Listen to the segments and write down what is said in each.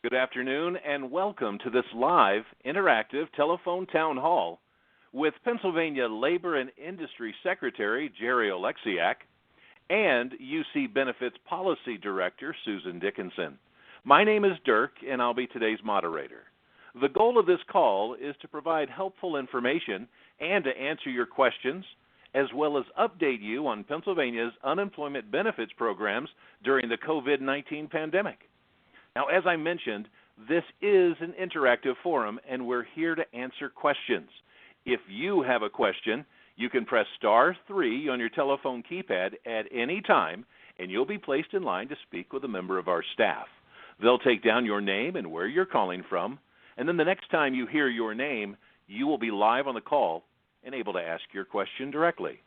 Good afternoon and welcome to this live interactive telephone town hall with Pennsylvania Labor and Industry Secretary Jerry Alexiac and UC Benefits Policy Director Susan Dickinson. My name is Dirk and I'll be today's moderator. The goal of this call is to provide helpful information and to answer your questions, as well as update you on Pennsylvania's unemployment benefits programs during the COVID-19 pandemic. Now, as I mentioned, this is an interactive forum, and we're here to answer questions. If you have a question, you can press *3 on your telephone keypad at any time, and you'll be placed in line to speak with a member of our staff. They'll take down your name and where you're calling from, and then the next time you hear your name, you will be live on the call and able to ask your question directly.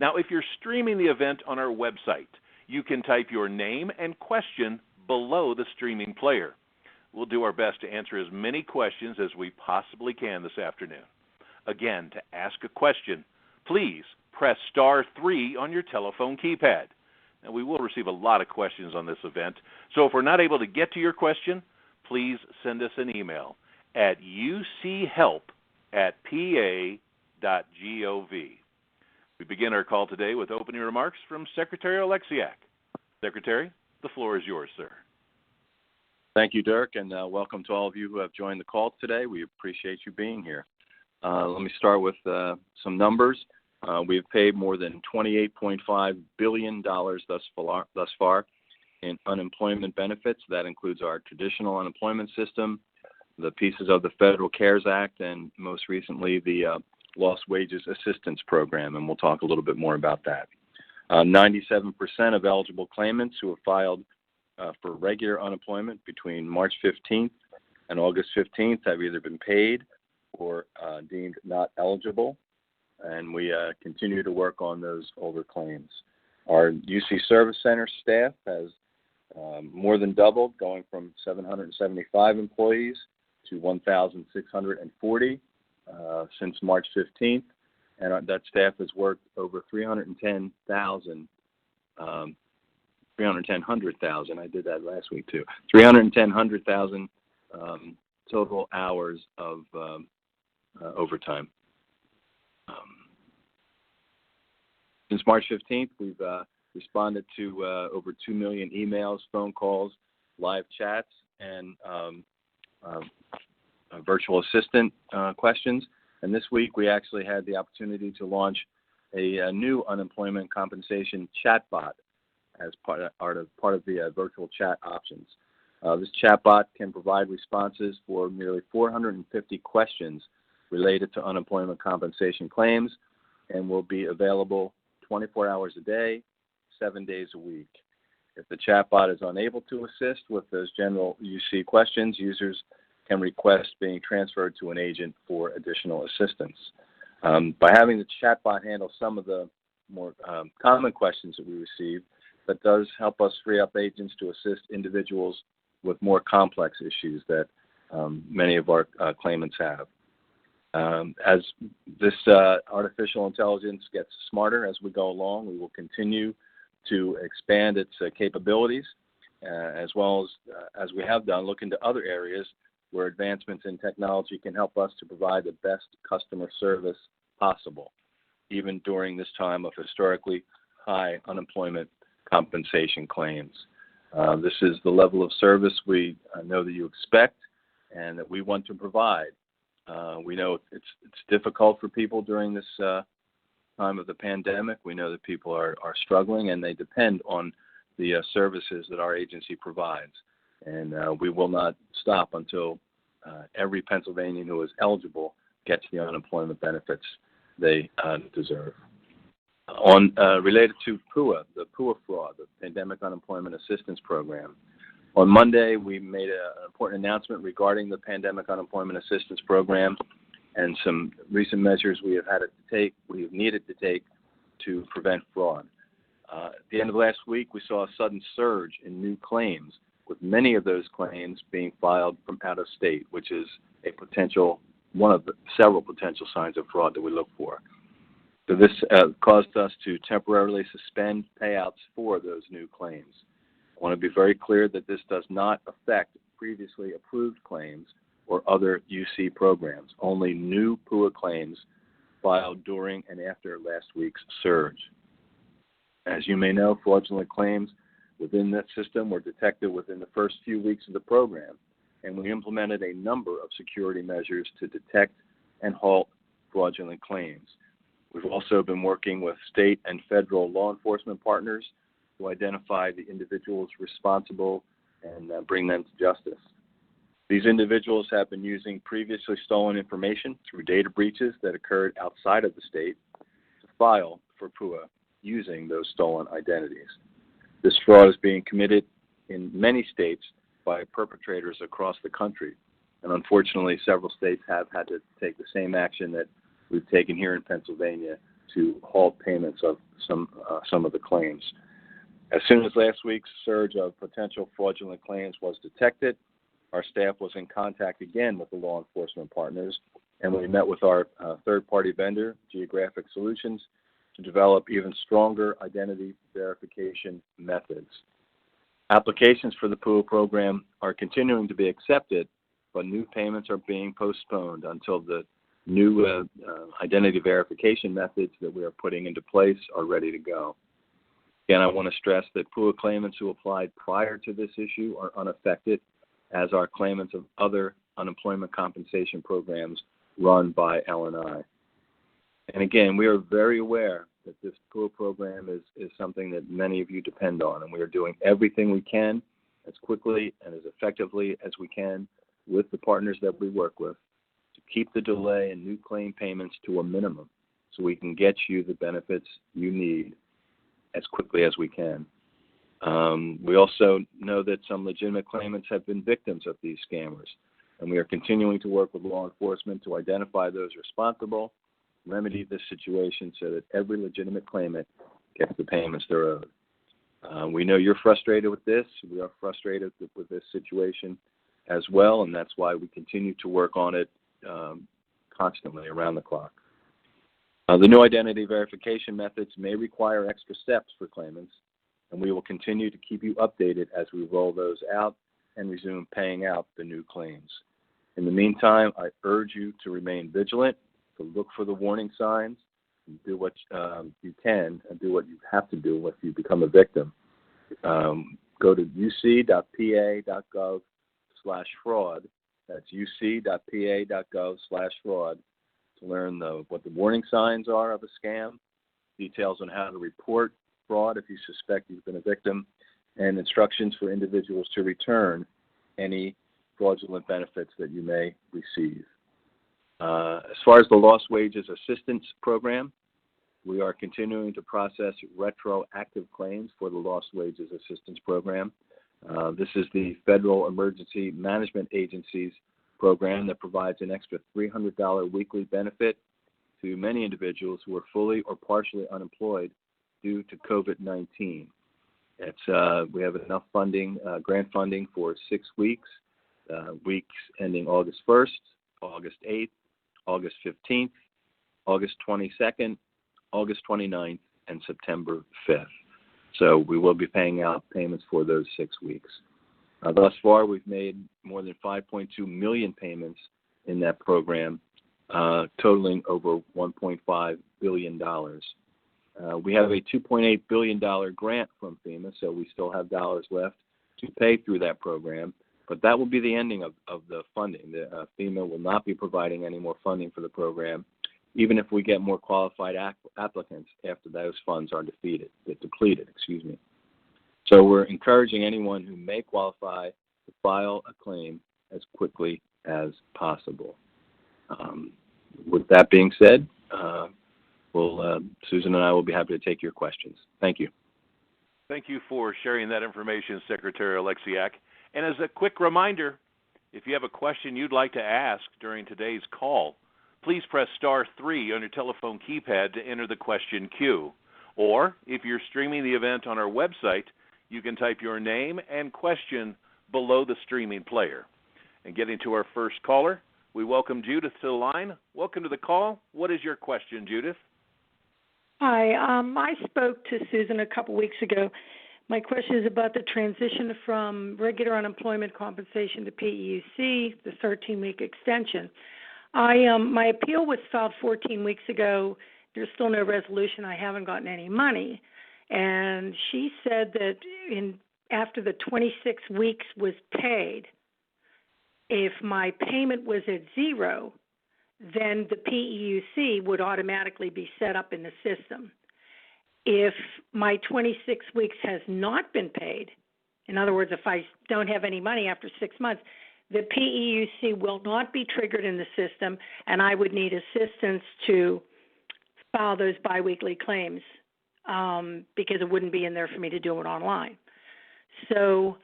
Now, if you're streaming the event on our website, you can type your name and question below the streaming player. We'll do our best to answer as many questions as we possibly can this afternoon. Again, to ask a question, please press *3 on your telephone keypad. Now, we will receive a lot of questions on this event, so if we're not able to get to your question, please send us an email at uchelp@pa.gov. We begin our call today with opening remarks from Secretary Alexiac. Secretary, the floor is yours, sir. Thank you, Dirk, and welcome to all of you who have joined the call today. We appreciate you being here. Let me start with some numbers. We have paid more than $28.5 billion thus far in unemployment benefits. That includes our traditional unemployment system, the pieces of the Federal CARES Act, and most recently the Lost Wages Assistance Program, and we'll talk a little bit more about that. 97% of eligible claimants who have filed for regular unemployment between March 15th and August 15th have either been paid or deemed not eligible, and we continue to work on those older claims. Our UC Service Center staff has more than doubled, going from 775 employees to 1,640 since March 15th, and that staff has worked over 310,000. I did that last week too. 310,000 total hours of overtime. Since March 15th, we've responded to over 2 million emails, phone calls, live chats, and virtual assistant questions. And this week, we actually had the opportunity to launch a new unemployment compensation chatbot as part of the virtual chat options. This chatbot can provide responses for nearly 450 questions related to unemployment compensation claims and will be available 24 hours a day, 7 days a week. If the chatbot is unable to assist with those general UC questions, users can request being transferred to an agent for additional assistance. By having the chatbot handle some of the more common questions that we receive, that does help us free up agents to assist individuals with more complex issues that many of our claimants have. As this artificial intelligence gets smarter as we go along, we will continue to expand its capabilities, as well as we have done, look into other areas where advancements in technology can help us to provide the best customer service possible, even during this time of historically high unemployment compensation claims. This is the level of service we know that you expect and that we want to provide. We know it's difficult for people during this time of the pandemic. We know that people are struggling and they depend on the services that our agency provides. And we will not stop until every Pennsylvanian who is eligible gets the unemployment benefits they deserve. Related to PUA, the PUA fraud, the Pandemic Unemployment Assistance Program. On Monday, we made an important announcement regarding the Pandemic Unemployment Assistance Program and some recent measures we have needed to take to prevent fraud. At the end of last week, we saw a sudden surge in new claims, with many of those claims being filed from out of state, which is one of the several potential signs of fraud that we look for. So this caused us to temporarily suspend payouts for those new claims. I want to be very clear that this does not affect previously approved claims or other UC programs, only new PUA claims filed during and after last week's surge. As you may know, fraudulent claims within that system were detected within the first few weeks of the program, and we implemented a number of security measures to detect and halt fraudulent claims. We've also been working with state and federal law enforcement partners to identify the individuals responsible and bring them to justice. These individuals have been using previously stolen information through data breaches that occurred outside of the state to file for PUA using those stolen identities. This fraud is being committed in many states by perpetrators across the country, and unfortunately several states have had to take the same action that we've taken here in Pennsylvania to halt payments of some of the claims. As soon as last week's surge of potential fraudulent claims was detected, our staff was in contact again with the law enforcement partners, and we met with our third-party vendor, Geographic Solutions, to develop even stronger identity verification methods. Applications for the PUA program are continuing to be accepted, but new payments are being postponed until the new identity verification methods that we are putting into place are ready to go. Again, I want to stress that PUA claimants who applied prior to this issue are unaffected, as are claimants of other unemployment compensation programs run by L&I. And again, we are very aware that this PUA program is something that many of you depend on, and we are doing everything we can as quickly and as effectively as we can with the partners that we work with to keep the delay in new claim payments to a minimum so we can get you the benefits you need as quickly as we can. We also know that some legitimate claimants have been victims of these scammers, and we are continuing to work with law enforcement to identify those responsible, remedy this situation so that every legitimate claimant gets the payments they're owed. We know you're frustrated with this. We are frustrated with this situation as well, and that's why we continue to work on it constantly around the clock. The new identity verification methods may require extra steps for claimants, and we will continue to keep you updated as we roll those out and resume paying out the new claims. In the meantime, I urge you to remain vigilant, to look for the warning signs, and do what you can and do what you have to do if you become a victim. Go to uc.pa.gov/fraud. That's uc.pa.gov/fraud to learn what the warning signs are of a scam, details on how to report fraud if you suspect you've been a victim, and instructions for individuals to return any fraudulent benefits that you may receive. As far as the Lost Wages Assistance Program, we are continuing to process retroactive claims for the Lost Wages Assistance Program. This is the Federal Emergency Management Agency's program that provides an extra $300 weekly benefit to many individuals who are fully or partially unemployed due to COVID-19. We have enough funding, grant funding for 6 weeks, weeks ending August 1st, August 8th, August 15th, August 22nd, August 29th, and September 5th. So we will be paying out payments for those 6 weeks. Thus far, we've made more than 5.2 million payments in that program, totaling over $1.5 billion. We have a $2.8 billion grant from FEMA, so we still have dollars left to pay through that program, but that will be the ending of the funding. FEMA will not be providing any more funding for the program, even if we get more qualified applicants after those funds are depleted. So we're encouraging anyone who may qualify to file a claim as quickly as possible. With that being said, Susan and I will be happy to take your questions. Thank you. Thank you for sharing that information, Secretary Alexiac. And as a quick reminder, if you have a question you'd like to ask during today's call, please press *3 on your telephone keypad to enter the question queue. Or if you're streaming the event on our website, you can type your name and question below the streaming player. And getting to our first caller, we welcome Judith to the line. Welcome to the call. What is your question, Judith? Hi. I spoke to Susan a couple weeks ago. My question is about the transition from regular unemployment compensation to PEUC, the 13-week extension. My appeal was filed 14 weeks ago. There's still no resolution. I haven't gotten any money. And she said that after the 26 weeks was paid, if my payment was at zero, then the PEUC would automatically be set up in the system. If my 26 weeks has not been paid, in other words, if I don't have any money after 6 months, the PEUC will not be triggered in the system, and I would need assistance to file those biweekly claims because it wouldn't be in there for me to do it online. So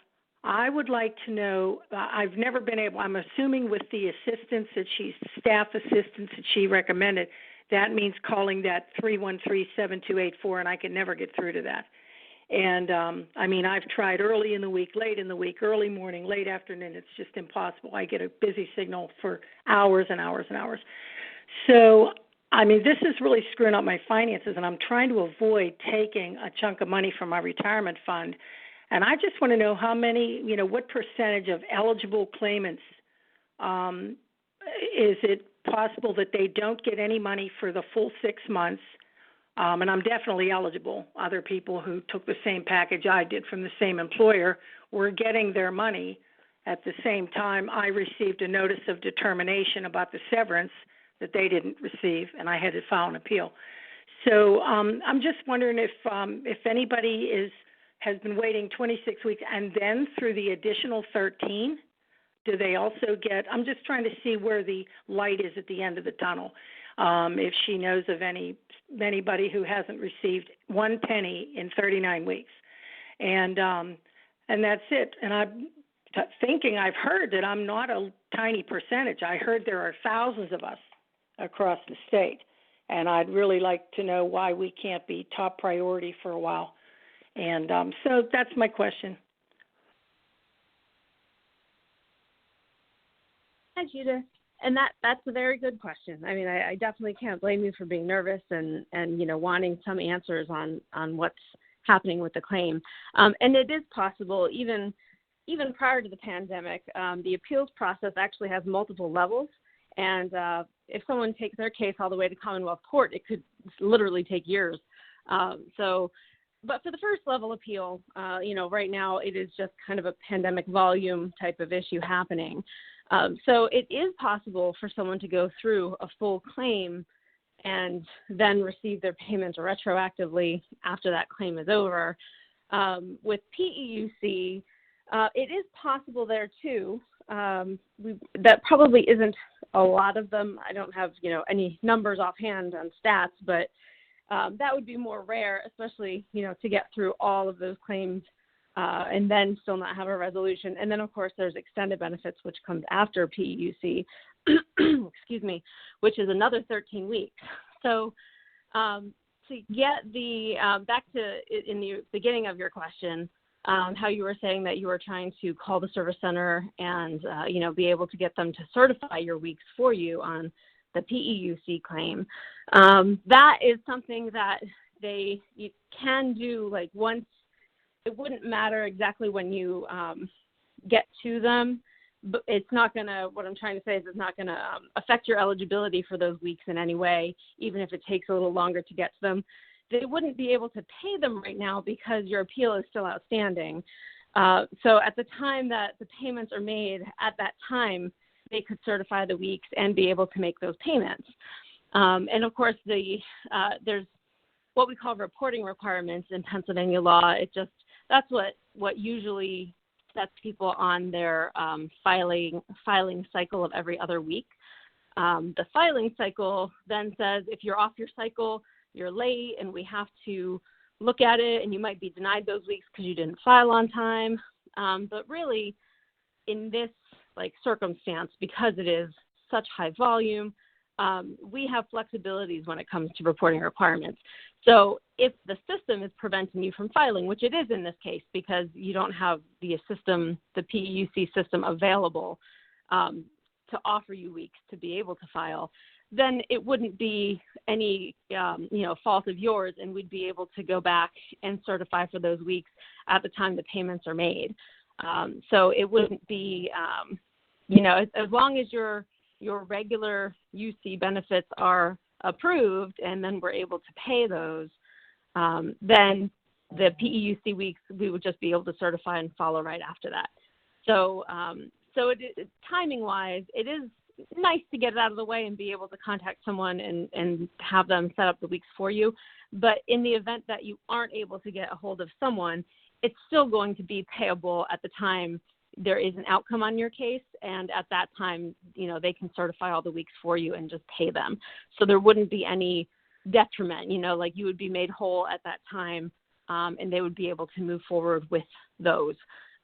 I would like to know, I've never been able, I'm assuming with the assistance staff assistance that she recommended, that means calling that 313-7284, and I can never get through to that. And, I've tried early in the week, late in the week, early morning, late afternoon. It's just impossible. I get a busy signal for hours and hours and hours. So, this is really screwing up my finances, and I'm trying to avoid taking a chunk of money from my retirement fund. And I just want to know how many, what percentage of eligible claimants is it possible that they don't get any money for the full 6 months? And I'm definitely eligible. Other people who took the same package I did from the same employer were getting their money. At the same time, I received a notice of determination about the severance that they didn't receive, and I had to file an appeal. So I'm just wondering if anybody has been waiting 26 weeks and then through the additional 13, do they also get, I'm just trying to see where the light is at the end of the tunnel. If she knows of anybody who hasn't received one penny in 39 weeks. And that's it. And I'm thinking I've heard that I'm not a tiny percentage. I heard there are thousands of us across the state. And I'd really like to know why we can't be top priority for a while. And so that's my question. Hi, Judith. And that's a very good question. I definitely can't blame you for being nervous and wanting some answers on what's happening with the claim. And it is possible, even prior to the pandemic, the appeals process actually has multiple levels. And if someone takes their case all the way to Commonwealth Court, it could literally take years. But for the first level appeal, right now it is just kind of a pandemic volume type of issue happening. So it is possible for someone to go through a full claim and then receive their payment retroactively after that claim is over. With PEUC, it is possible there too. That probably isn't a lot of them. I don't have, any numbers offhand on stats, but that would be more rare, especially, to get through all of those claims and then still not have a resolution. And then, of course, there's extended benefits, which comes after PEUC, excuse me, which is another 13 weeks. So to get back to in the beginning of your question, how you were saying that you were trying to call the service center and, be able to get them to certify your weeks for you on the PEUC claim. That is something that you can do once. It wouldn't matter exactly when you get to them, but it's not going to, what I'm trying to say is it's not going to affect your eligibility for those weeks in any way, even if it takes a little longer to get to them. They wouldn't be able to pay them right now because your appeal is still outstanding. So at the time that the payments are made, at that time, they could certify the weeks and be able to make those payments. And of course, there's what we call reporting requirements in Pennsylvania law. That's what usually sets people on their filing cycle of every other week. The filing cycle then says if you're off your cycle, you're late, and we have to look at it, and you might be denied those weeks because you didn't file on time. But really, in this circumstance, because it is such high volume, we have flexibilities when it comes to reporting requirements. So if the system is preventing you from filing, which it is in this case because you don't have the PEUC system available to offer you weeks to be able to file, then it wouldn't be any, fault of yours, and we'd be able to go back and certify for those weeks at the time the payments are made. So it wouldn't be, as long as your regular UC benefits are approved and then we're able to pay those, then the PEUC weeks, we would just be able to certify and follow right after that. So, timing-wise, it is nice to get it out of the way and be able to contact someone and have them set up the weeks for you. But in the event that you aren't able to get a hold of someone, it's still going to be payable at the time there is an outcome on your case. And at that time, they can certify all the weeks for you and just pay them. So there wouldn't be any detriment, like you would be made whole at that time, and they would be able to move forward with those.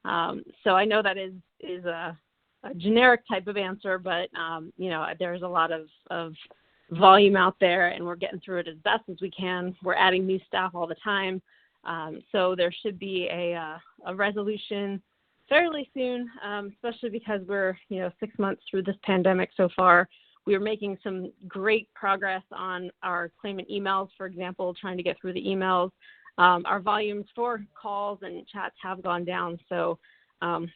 So I know that is a generic type of answer, but, there's a lot of volume out there, and we're getting through it as best as we can. We're adding new staff all the time. So there should be a resolution fairly soon, especially because we're, 6 months through this pandemic so far. We are making some great progress on our claimant emails, for example, trying to get through the emails. Our volumes for calls and chats have gone down, so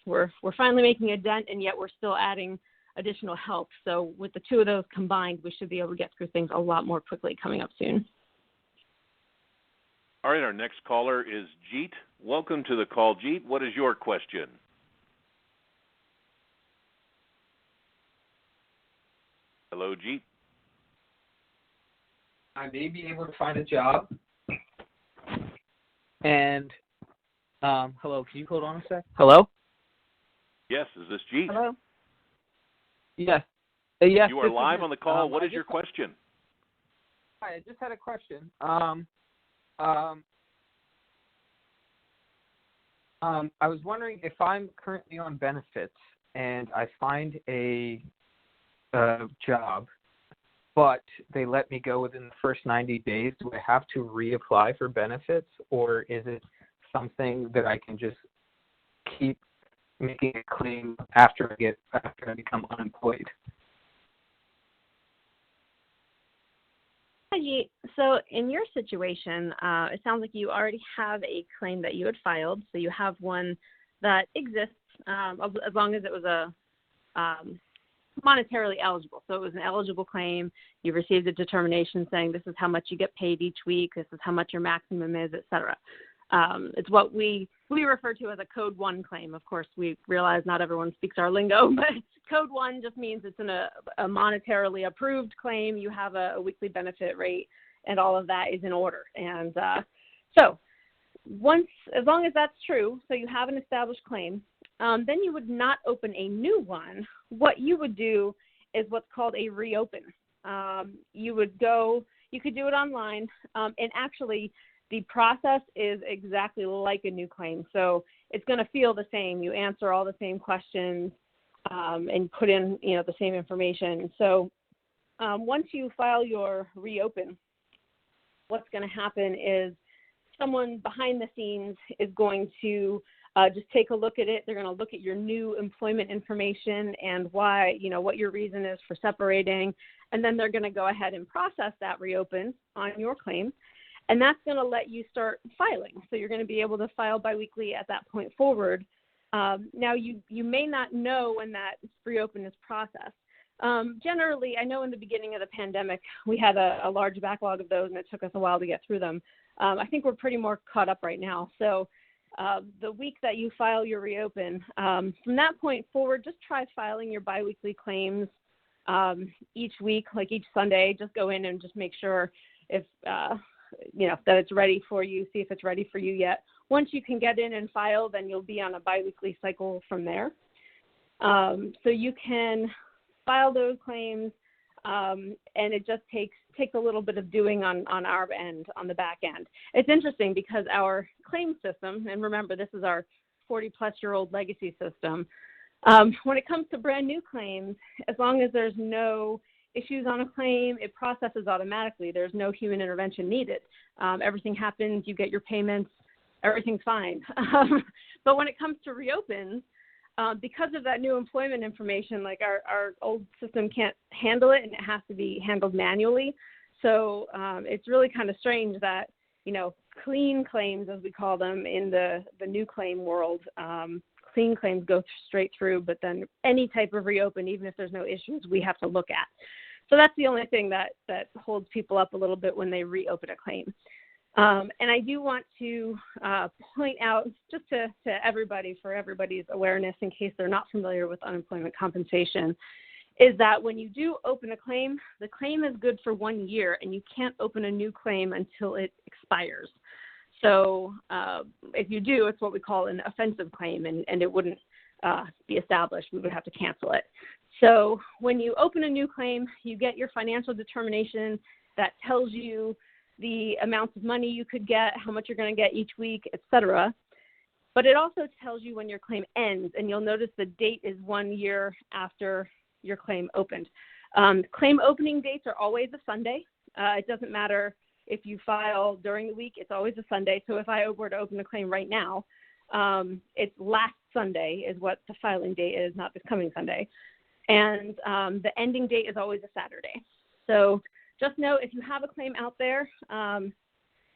we're finally making a dent, and yet we're still adding additional help. So with the two of those combined, we should be able to get through things a lot more quickly coming up soon. All right, our next caller is Jeet. Welcome to the call, Jeet. What is your question? Hello, Jeet. I may be able to find a job. And, hello, can you hold on a sec? Hello? Yes, is this Jeet? Hello? Yes. Yes. You are live on the call. What is your question? Hi, I just had a question. I was wondering if I'm currently on benefits and I find a job, but they let me go within the first 90 days, do I have to reapply for benefits, or is it something that I can just keep making a claim after I become unemployed? Hi, Jeet. So in your situation, it sounds like you already have a claim that you had filed. So you have one that exists as long as it was a monetarily eligible. So it was an eligible claim. You received a determination saying this is how much you get paid each week, this is how much your maximum is, et cetera. It's what we refer to as a Code 1 claim. Of course, we realize not everyone speaks our lingo, but Code 1 just means it's a monetarily approved claim. You have a weekly benefit rate, and all of that is in order. And so as long as that's true, so you have an established claim, then you would not open a new one. What you would do is what's called a reopen. You could do it online, and actually the process is exactly like a new claim. So it's going to feel the same. You answer all the same questions and put in, the same information. So once you file your reopen, what's going to happen is someone behind the scenes is going to just take a look at it. They're going to look at your new employment information and why, what your reason is for separating. And then they're going to go ahead and process that reopen on your claim. And that's going to let you start filing. So you're going to be able to file biweekly at that point forward. Now, you may not know when that reopen is processed. Generally, I know in the beginning of the pandemic, we had a large backlog of those, and it took us a while to get through them. I think we're pretty more caught up right now. So the week that you file your reopen, from that point forward, just try filing your biweekly claims each week, like each Sunday. Just go in and just make sure if that it's ready for you, see if it's ready for you yet. Once you can get in and file, then you'll be on a biweekly cycle from there. So you can file those claims, and it just takes a little bit of doing on our end, on the back end. It's interesting because our claim system, and remember, this is our 40-plus-year-old legacy system, when it comes to brand new claims, as long as there's no issues on a claim, it processes automatically. There's no human intervention needed. Everything happens, you get your payments, everything's fine. But when it comes to reopens, because of that new employment information, like our old system can't handle it, and it has to be handled manually. So it's really kind of strange that, clean claims, as we call them in the new claim world, clean claims go straight through, but then any type of reopen, even if there's no issues, we have to look at. So that's the only thing that holds people up a little bit when they reopen a claim. And I do want to point out, just to everybody, for everybody's awareness, in case they're not familiar with unemployment compensation, is that when you do open a claim, the claim is good for 1 year, and you can't open a new claim until it expires. So if you do, it's what we call an offensive claim, and it wouldn't be established. We would have to cancel it. So when you open a new claim, you get your financial determination that tells you the amounts of money you could get, how much you're going to get each week, et cetera. But it also tells you when your claim ends, and you'll notice the date is 1 year after your claim opened. Claim opening dates are always a Sunday. It doesn't matter if you file during the week, it's always a Sunday. So if I were to open a claim right now, it's last Sunday is what the filing date is, not this coming Sunday. And the ending date is always a Saturday. So just know, if you have a claim out there,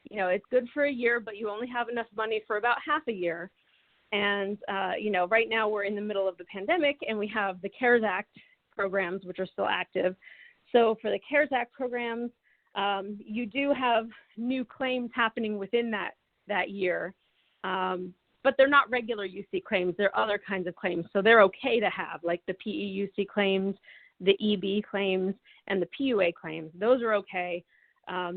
it's good for a year, but you only have enough money for about half a year. And, right now we're in the middle of the pandemic, and we have the CARES Act programs, which are still active. So for the CARES Act programs, you do have new claims happening within that year. But they're not regular UC claims. They're other kinds of claims. So they're okay to have, like the PEUC claims, the EB claims, and the PUA claims. Those are okay.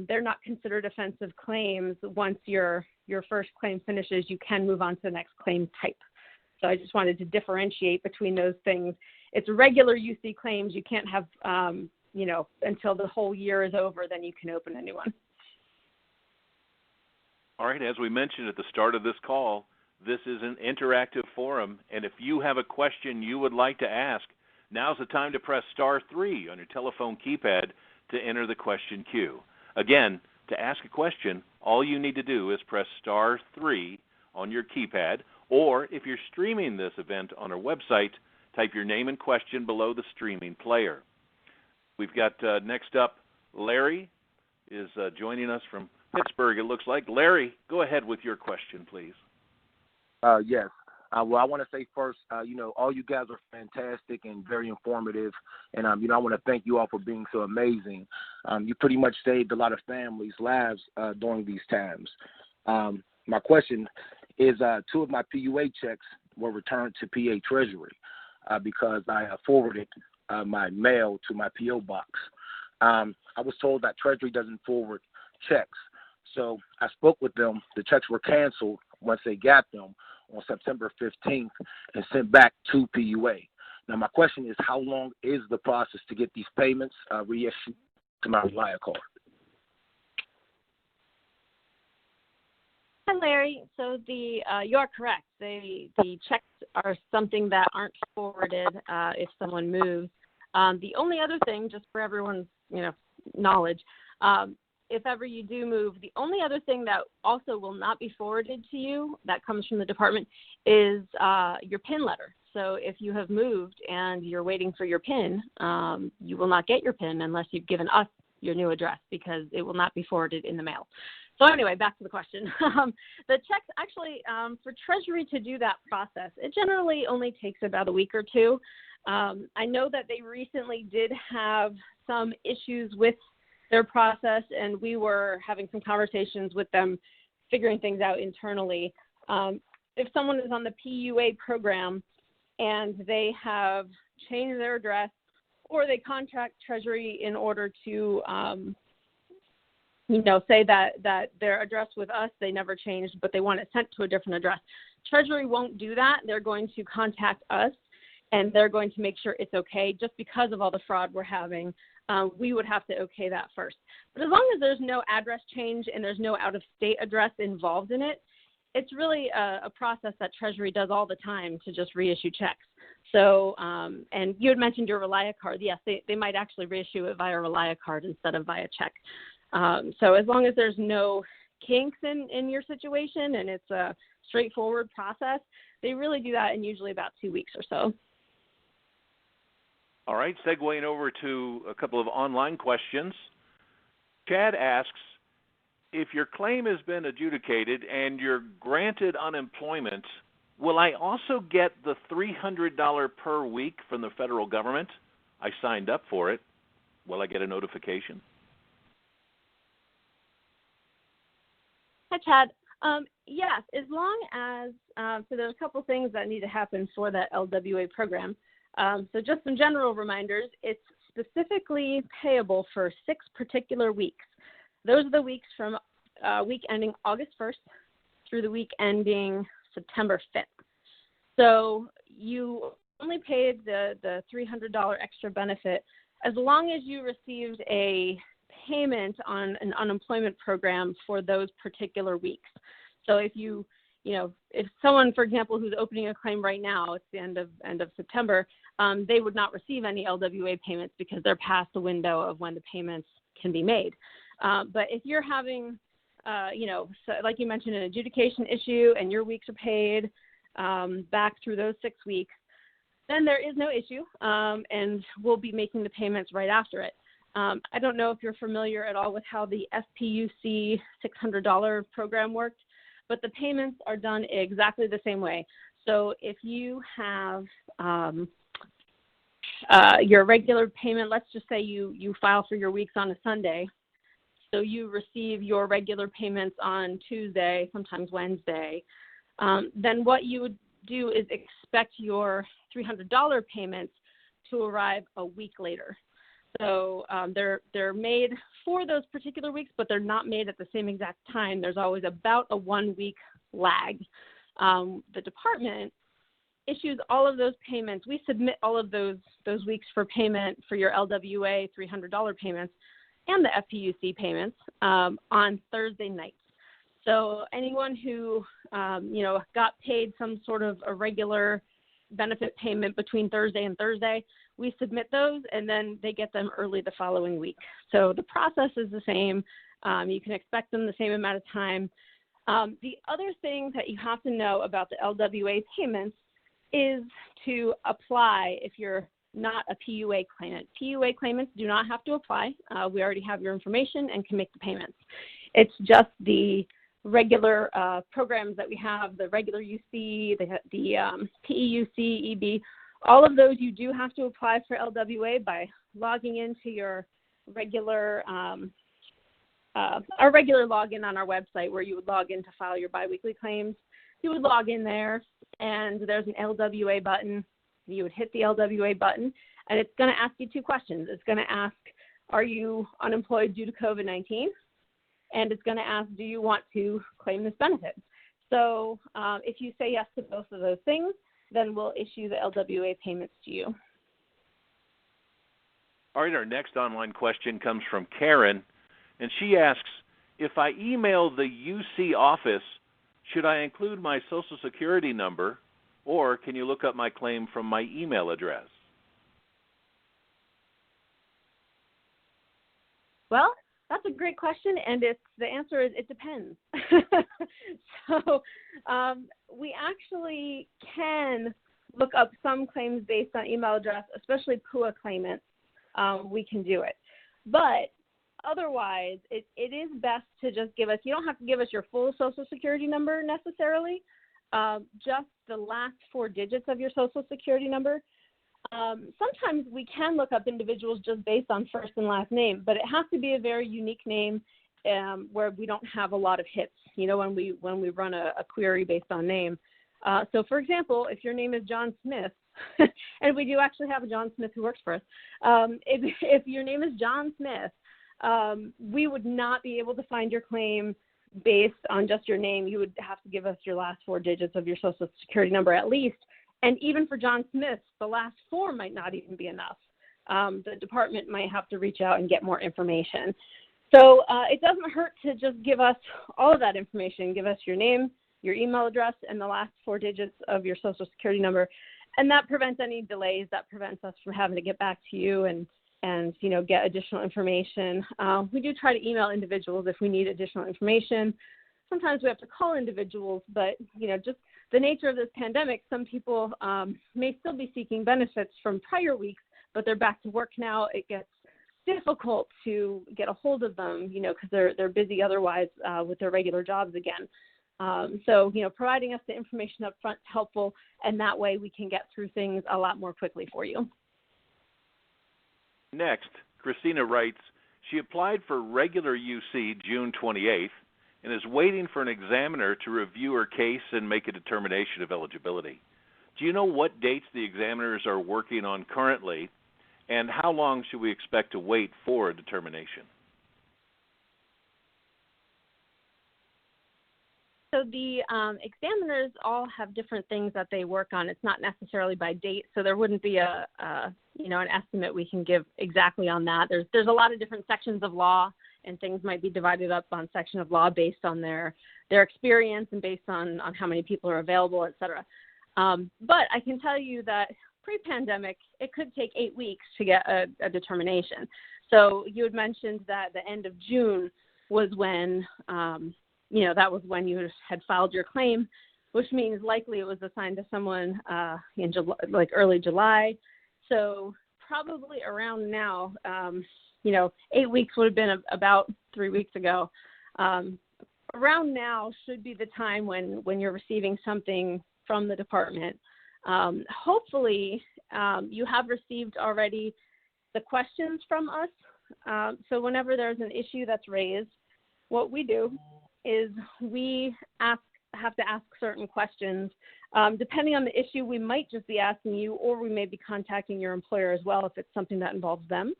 They're not considered offensive claims. Once your first claim finishes, you can move on to the next claim type. So I just wanted to differentiate between those things. It's regular UC claims. You can't have, until the whole year is over, then you can open a new one. All right, as we mentioned at the start of this call, this is an interactive forum, and if you have a question you would like to ask, now's the time to press *3 on your telephone keypad to enter the question queue. Again, to ask a question, all you need to do is press *3 on your keypad, or if you're streaming this event on our website, type your name and question below the streaming player. We've got next up, Larry is joining us from Pittsburgh, it looks like. Larry, go ahead with your question, please. Yes. Well, I want to say first, all you guys are fantastic and very informative. And, I want to thank you all for being so amazing. You pretty much saved a lot of families' lives during these times. My question is, 2 of my PUA checks were returned to PA Treasury because I forwarded my mail to my P.O. box. I was told that Treasury doesn't forward checks. So I spoke with them. The checks were canceled once they got them on September 15th and sent back to PUA. Now, my question is, how long is the process to get these payments reissued to my Reliant card? Hi, Larry. So you are correct. The checks are something that aren't forwarded if someone moves. The only other thing, just for everyone's knowledge, if ever you do move, the only other thing that also will not be forwarded to you that comes from the department is your PIN letter. So if you have moved and you're waiting for your PIN, you will not get your PIN unless you've given us your new address, because it will not be forwarded in the mail. So anyway, back to the question. The checks, actually, for Treasury to do that process, it generally only takes about a week or two. I know that they recently did have some issues with their process, and we were having some conversations with them, figuring things out internally. If someone is on the PUA program and they have changed their address, or they contact Treasury in order to, say that their address with us, they never changed, but they want it sent to a different address. Treasury won't do that. They're going to contact us, and they're going to make sure it's okay. Just because of all the fraud we're having, we would have to okay that first. But as long as there's no address change and there's no out-of-state address involved in it, it's really a process that Treasury does all the time to just reissue checks. So, and you had mentioned your Reliant card. Yes, they might actually reissue it via Reliant card instead of via check. So as long as there's no kinks in your situation and it's a straightforward process, they really do that in usually about 2 weeks or so. All right, segueing over to a couple of online questions. Chad asks, if your claim has been adjudicated and you're granted unemployment, will I also get the $300 per week from the federal government? I signed up for it. Will I get a notification? Hi, Chad. Yes, as long as, so there's a couple things that need to happen for that LWA program. So just some general reminders, it's specifically payable for 6 particular weeks. Those are the weeks from week ending August 1st through the week ending September 5th. So you only paid the $300 extra benefit as long as you received a payment on an unemployment program for those particular weeks. So if if someone, for example, who's opening a claim right now, it's the end of September, they would not receive any LWA payments because they're past the window of when the payments can be made. But if you're having, so like you mentioned, an adjudication issue and your weeks are paid back through those 6 weeks, then there is no issue, and we'll be making the payments right after it. I don't know if you're familiar at all with how the FPUC $600 program worked, but the payments are done exactly the same way. So if you have your regular payment, let's just say you file for your weeks on a Sunday, so you receive your regular payments on Tuesday, sometimes Wednesday, then what you would do is expect your $300 payments to arrive a week later. So they're made for those particular weeks, but they're not made at the same exact time. There's always about a 1 week lag. The department issues all of those payments. We submit all of those weeks for payment for your LWA $300 payments and the FPUC payments on Thursday nights. So anyone who got paid some sort of a regular benefit payment between Thursday and Thursday, we submit those and then they get them early the following week. So the process is the same. You can expect them the same amount of time. The other thing that you have to know about the LWA payments is to apply if you're not a PUA claimant. PUA claimants do not have to apply. We already have your information and can make the payments. It's just the regular programs that we have, the regular UC, the PEUC, EB, all of those you do have to apply for LWA by logging into your regular, our regular login on our website where you would log in to file your biweekly claims. You would log in there and there's an LWA button. You would hit the LWA button and it's going to ask you 2 questions. It's going to ask, are you unemployed due to COVID-19? And it's going to ask, do you want to claim this benefit? So if you say yes to both of those things, then we'll issue the LWA payments to you. All right, our next online question comes from Karen, and she asks, if I email the UC office, should I include my Social Security number, or can you look up my claim from my email address? Well, that's a great question, and the answer is it depends. So we actually can look up some claims based on email address, especially PUA claimants. We can do it. But otherwise, it is best to just give us, you don't have to give us your full Social Security number necessarily, just the last 4 digits of your Social Security number. Sometimes we can look up individuals just based on first and last name, but it has to be a very unique name where we don't have a lot of hits, when we run a query based on name. So, for example, if your name is John Smith, and we do actually have a John Smith who works for us, if your name is John Smith, we would not be able to find your claim based on just your name. You would have to give us your last 4 digits of your Social Security number at least. And even for John Smith, the last 4 might not even be enough. The department might have to reach out and get more information. So it doesn't hurt to just give us all of that information. Give us your name, your email address, and the last 4 digits of your Social Security number. And that prevents any delays. That prevents us from having to get back to you and get additional information. We do try to email individuals if we need additional information. Sometimes we have to call individuals, but, just the nature of this pandemic, some people may still be seeking benefits from prior weeks, but they're back to work now. It gets difficult to get a hold of them, because they're busy otherwise with their regular jobs again. So, providing us the information up front is helpful, and that way we can get through things a lot more quickly for you. Next, Christina writes, she applied for regular UC June 28th and is waiting for an examiner to review her case and make a determination of eligibility. Do you know what dates the examiners are working on currently, and how long should we expect to wait for a determination? So the examiners all have different things that they work on. It's not necessarily by date, so there wouldn't be an estimate we can give exactly on that. There's a lot of different sections of law, and things might be divided up on section of law based on their experience and based on how many people are available, et cetera. But I can tell you that pre-pandemic, it could take 8 weeks to get a determination. So you had mentioned that the end of June was when that was when you had filed your claim, which means likely it was assigned to someone in July, like early July. So probably around now, 8 weeks would have been about 3 weeks ago. Around now should be the time when you're receiving something from the department. Hopefully, you have received already the questions from us. So whenever there's an issue that's raised, what we do is we have to ask certain questions. Depending on the issue, we might just be asking you, or we may be contacting your employer as well if it's something that involves them.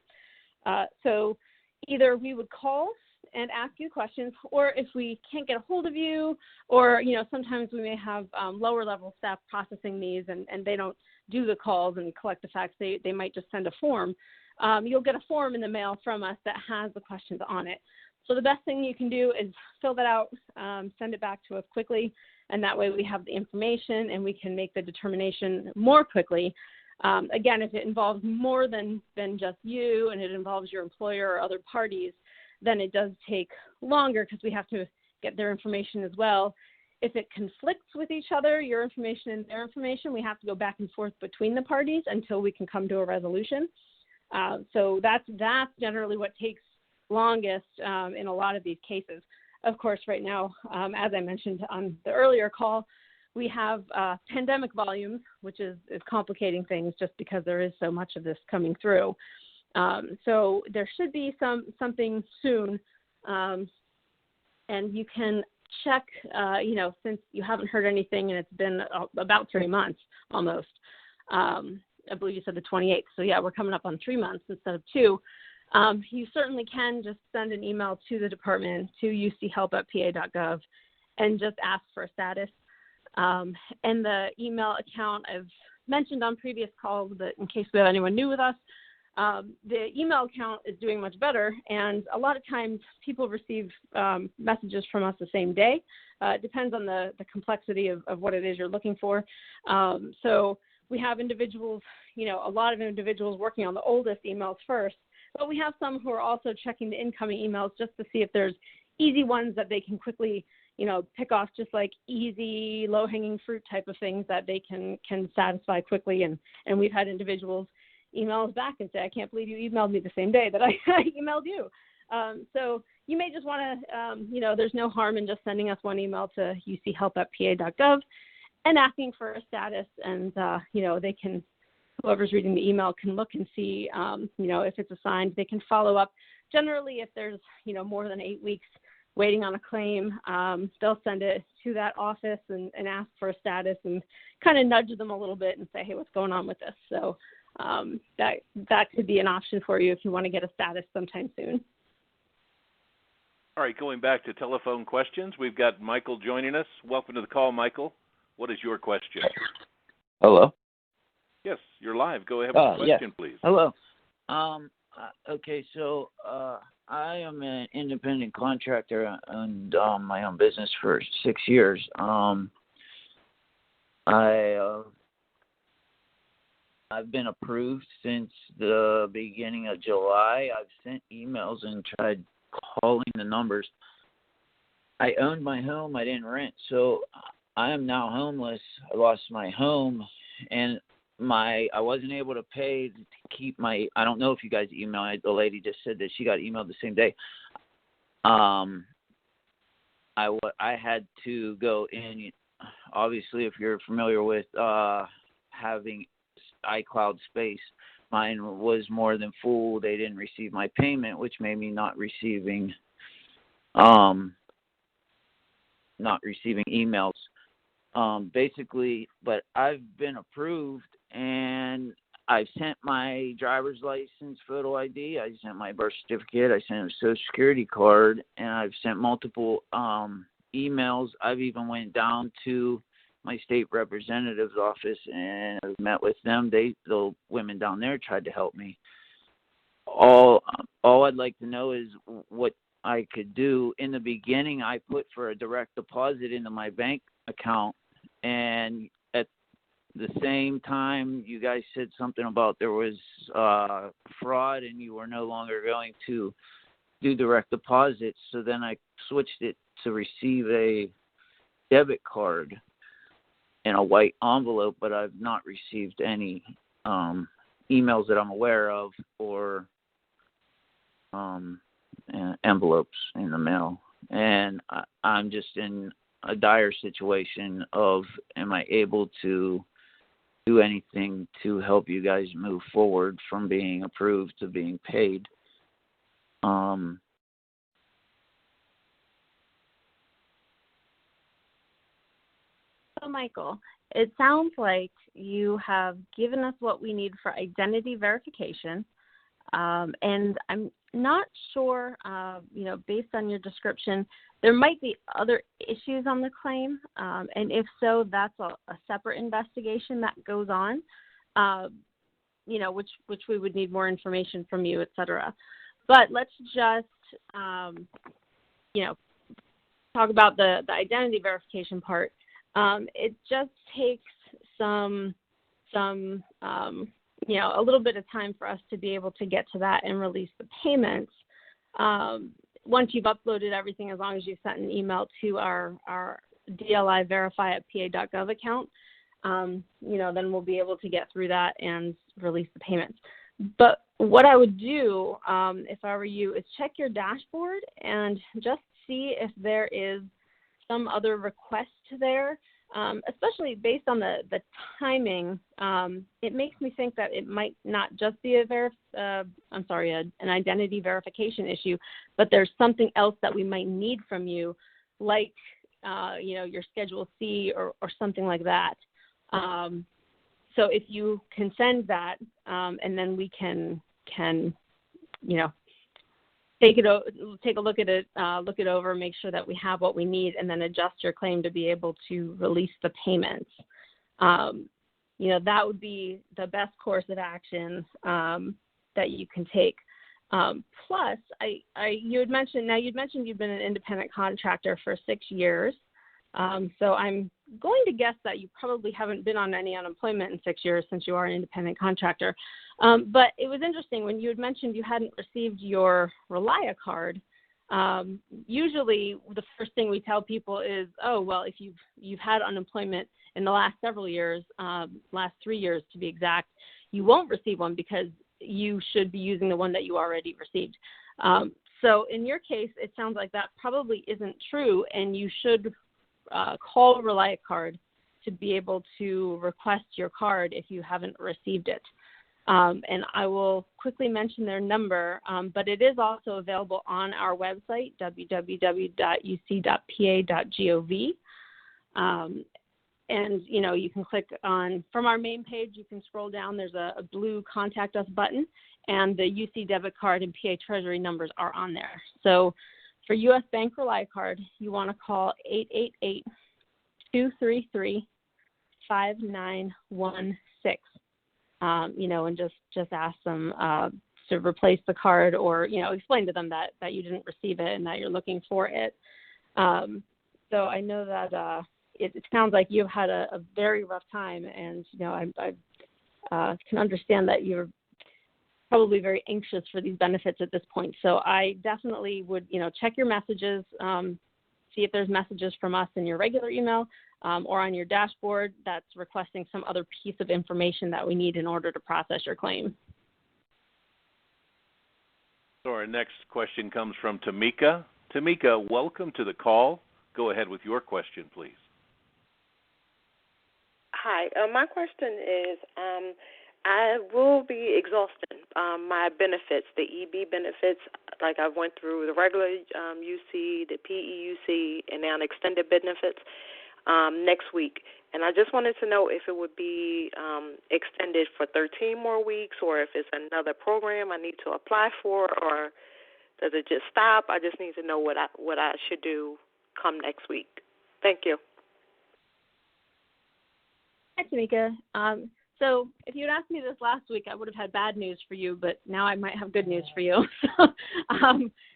So either we would call and ask you questions, or if we can't get a hold of you, or, sometimes we may have lower level staff processing these and they don't do the calls and collect the facts. They might just send a form. You'll get a form in the mail from us that has the questions on it. So the best thing you can do is fill that out, send it back to us quickly, and that way we have the information and we can make the determination more quickly. Again, if it involves more than just you and it involves your employer or other parties, then it does take longer because we have to get their information as well. If it conflicts with each other, your information and their information, we have to go back and forth between the parties until we can come to a resolution. So that's generally what takes longest in a lot of these cases. Of course, right now, as I mentioned on the earlier call, we have pandemic volumes, which is complicating things just because there is so much of this coming through. So there should be something soon, and you can check, since you haven't heard anything and it's been about 3 months almost. I believe you said the 28th. So yeah, we're coming up on 3 months instead of 2. You certainly can just send an email to the department, to uchelp@pa.gov, and just ask for a status. And the email account I've mentioned on previous calls, that in case we have anyone new with us, the email account is doing much better, and a lot of times people receive messages from us the same day. It depends on the complexity of what it is you're looking for. So we have individuals, a lot of individuals working on the oldest emails first, but we have some who are also checking the incoming emails just to see if there's easy ones that they can quickly, pick off, just like easy, low-hanging fruit type of things that they can satisfy quickly. And we've had individuals email us back and say, I can't believe you emailed me the same day that I emailed you. So you may just want to, there's no harm in just sending us one email to uchelp@pa.gov and asking for a status. And, they can, whoever's reading the email can look and see, if it's assigned. They can follow up. Generally, if there's, more than 8 weeks waiting on a claim, they'll send it to that office and ask for a status and kind of nudge them a little bit and say, hey, what's going on with this? So that could be an option for you if you want to get a status sometime soon. All right, going back to telephone questions, we've got Michael joining us. Welcome to the call, Michael. What is your question? Hello? Yes, you're live. Go ahead with the question, please. Hello. Okay, so I am an independent contractor and my own business for 6 years. I've been approved since the beginning of July. I've sent emails and tried calling the numbers. I owned my home. I didn't rent. So I am now homeless. I lost my home, and I wasn't able to pay to keep my. I don't know if you guys emailed. The lady just said that she got emailed the same day. I had to go in. Obviously, if you're familiar with having iCloud space, mine was more than full. They didn't receive my payment, which made me not receiving emails. Basically, but I've been approved, and I've sent my driver's license, photo ID. I sent my birth certificate. I sent a social security card, and I've sent multiple emails. I've even went down to my state representative's office, and I've met with them. The women down there tried to help me. All I'd like to know is what I could do. In the beginning, I put for a direct deposit into my bank account, and at the same time, you guys said something about there was fraud and you were no longer going to do direct deposits. So then I switched it to receive a debit card in a white envelope, but I've not received any emails that I'm aware of or envelopes in the mail. And I'm just in a dire situation of, am I able to do anything to help you guys move forward from being approved to being paid? So, Michael, it sounds like you have given us what we need for identity verification, and I'm not sure, based on your description, there might be other issues on the claim, and if so, that's a separate investigation that goes on, which we would need more information from you, et cetera. But let's just, talk about the identity verification part. It just takes some a little bit of time for us to be able to get to that and release the payments. Once you've uploaded everything, as long as you've sent an email to our DLI verify@pa.gov account, then we'll be able to get through that and release the payments. But what I would do, if I were you, is check your dashboard and just see if there is some other request there, especially based on the timing. It makes me think that it might not just be an identity verification issue, but there's something else that we might need from you, like your Schedule C or something like that. So if you can send that, and then we can take a look at it, look it over, make sure that we have what we need, and then adjust your claim to be able to release the payments. That would be the best course of action that you can take. Plus, you'd mentioned you've been an independent contractor for 6 years. So I'm going to guess that you probably haven't been on any unemployment in 6 years since you are an independent contractor. But it was interesting when you had mentioned you hadn't received your Relia card. Usually the first thing we tell people is, oh, well, if you've had unemployment in the last several years, last 3 years to be exact, you won't receive one because you should be using the one that you already received. So in your case, it sounds like that probably isn't true, and you should call Relia Card to be able to request your card if you haven't received it. And I will quickly mention their number, but it is also available on our website, www.uc.pa.gov. And, you can click on, from our main page, you can scroll down, there's a blue Contact Us button, and the UC debit card and PA Treasury numbers are on there. So for U.S. Bank Relia Card, you want to call 888-233-5916, and just ask them to replace the card, or, explain to them that you didn't receive it and that you're looking for it. So I know that it sounds like you've had a very rough time, and, I can understand that you're probably very anxious for these benefits at this point. So I definitely would, check your messages, see if there's messages from us in your regular email or on your dashboard that's requesting some other piece of information that we need in order to process your claim. So our next question comes from Tamika. Tamika, welcome to the call. Go ahead with your question, please. Hi. My question is, I will be exhausting my benefits, the EB benefits, like I went through the regular UC, the PEUC, and now extended benefits next week. And I just wanted to know if it would be extended for 13 more weeks, or if it's another program I need to apply for, or does it just stop? I just need to know what I should do come next week. Thank you. Hi, Tamika. So if you had asked me this last week, I would have had bad news for you, but now I might have good news for you.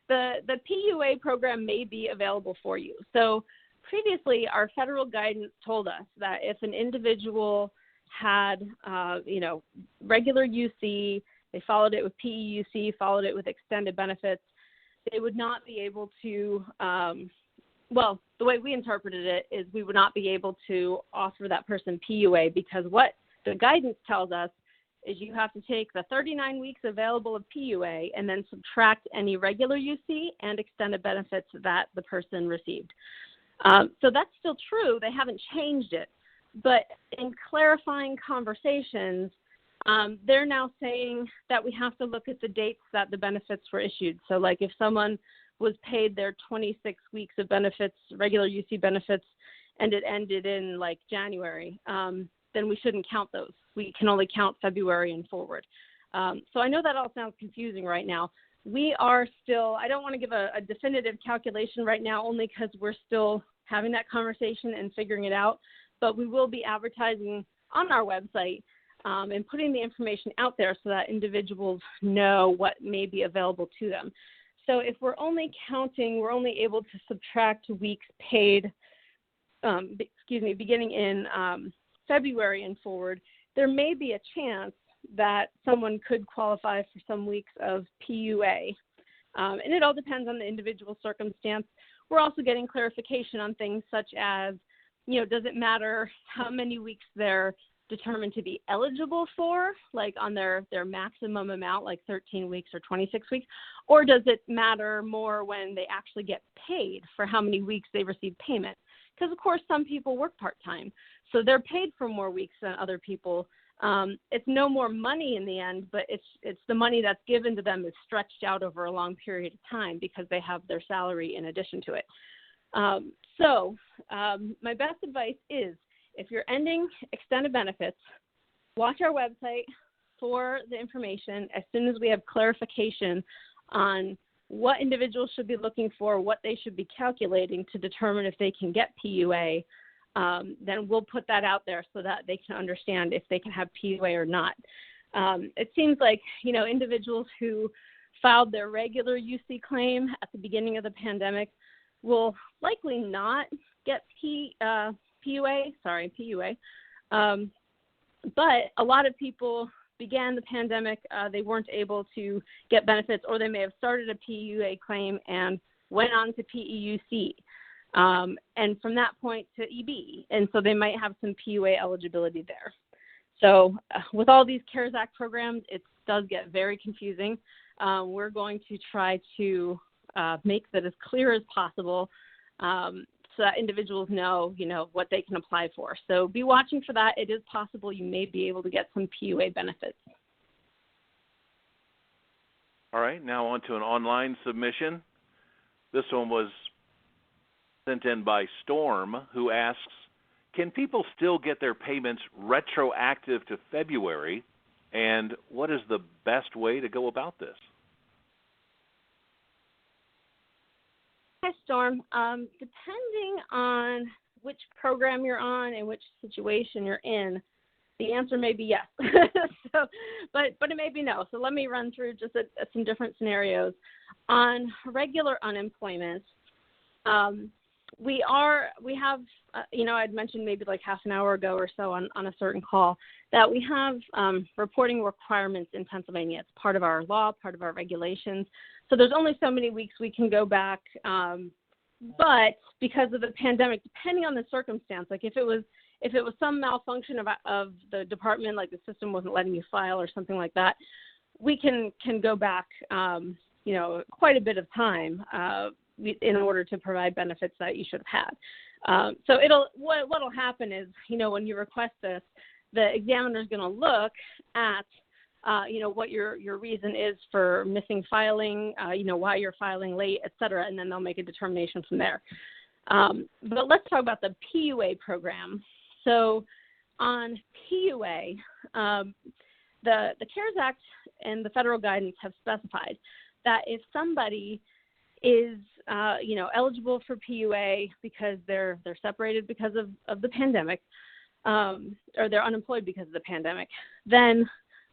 The PUA program may be available for you. So previously, our federal guidance told us that if an individual had, regular UC, they followed it with PEUC, followed it with extended benefits, they would not be able to, the way we interpreted it is we would not be able to offer that person PUA, because what the guidance tells us is you have to take the 39 weeks available of PUA and then subtract any regular UC and extended benefits that the person received. So that's still true. They haven't changed it. But in clarifying conversations, they're now saying that we have to look at the dates that the benefits were issued. So like if someone was paid their 26 weeks of benefits, regular UC benefits, and it ended in like January, then we shouldn't count those. We can only count February and forward. So I know that all sounds confusing right now. We are still, I don't want to give a definitive calculation right now, only because we're still having that conversation and figuring it out. But we will be advertising on our website and putting the information out there so that individuals know what may be available to them. So if we're only able to subtract weeks paid, beginning in February and forward, there may be a chance that someone could qualify for some weeks of PUA. And it all depends on the individual circumstance. We're also getting clarification on things such as, does it matter how many weeks they're determined to be eligible for, like on their maximum amount, like 13 weeks or 26 weeks, or does it matter more when they actually get paid for how many weeks they receive payment? Because, of course, some people work part-time, so they're paid for more weeks than other people. It's no more money in the end, but it's the money that's given to them is stretched out over a long period of time because they have their salary in addition to it. So my best advice is, if you're ending extended benefits, watch our website for the information as soon as we have clarification on what individuals should be looking for, what they should be calculating to determine if they can get PUA. Then we'll put that out there so that they can understand if they can have PUA or not. It seems like, individuals who filed their regular UC claim at the beginning of the pandemic will likely not get PUA. But a lot of people began the pandemic, they weren't able to get benefits, or they may have started a PUA claim and went on to PEUC. And from that point to EB. And so they might have some PUA eligibility there. So with all these CARES Act programs, it does get very confusing. We're going to try to make that as clear as possible so that individuals know, what they can apply for. So be watching for that. It is possible you may be able to get some PUA benefits. All right, now on to an online submission. This one was sent in by Storm, who asks, can people still get their payments retroactive to February, and what is the best way to go about this? Hi, Storm. Depending on which program you're on and which situation you're in, the answer may be yes. But it may be no. So let me run through just some different scenarios. On regular unemployment, we have, I'd mentioned maybe like half an hour ago or so on a certain call that we have reporting requirements in Pennsylvania. It's part of our law, part of our regulations. So there's only so many weeks we can go back but because of the pandemic, depending on the circumstance, like if it was some malfunction of the department, like the system wasn't letting you file or something like that, we can go back, quite a bit of time in order to provide benefits that you should have had. So what'll happen is, when you request this, the examiner is going to look at, what your reason is for missing filing, why you're filing late, et cetera, and then they'll make a determination from there. But let's talk about the PUA program. So on PUA, the CARES Act and the federal guidance have specified that if somebody is, eligible for PUA because they're separated because of the pandemic, or they're unemployed because of the pandemic, then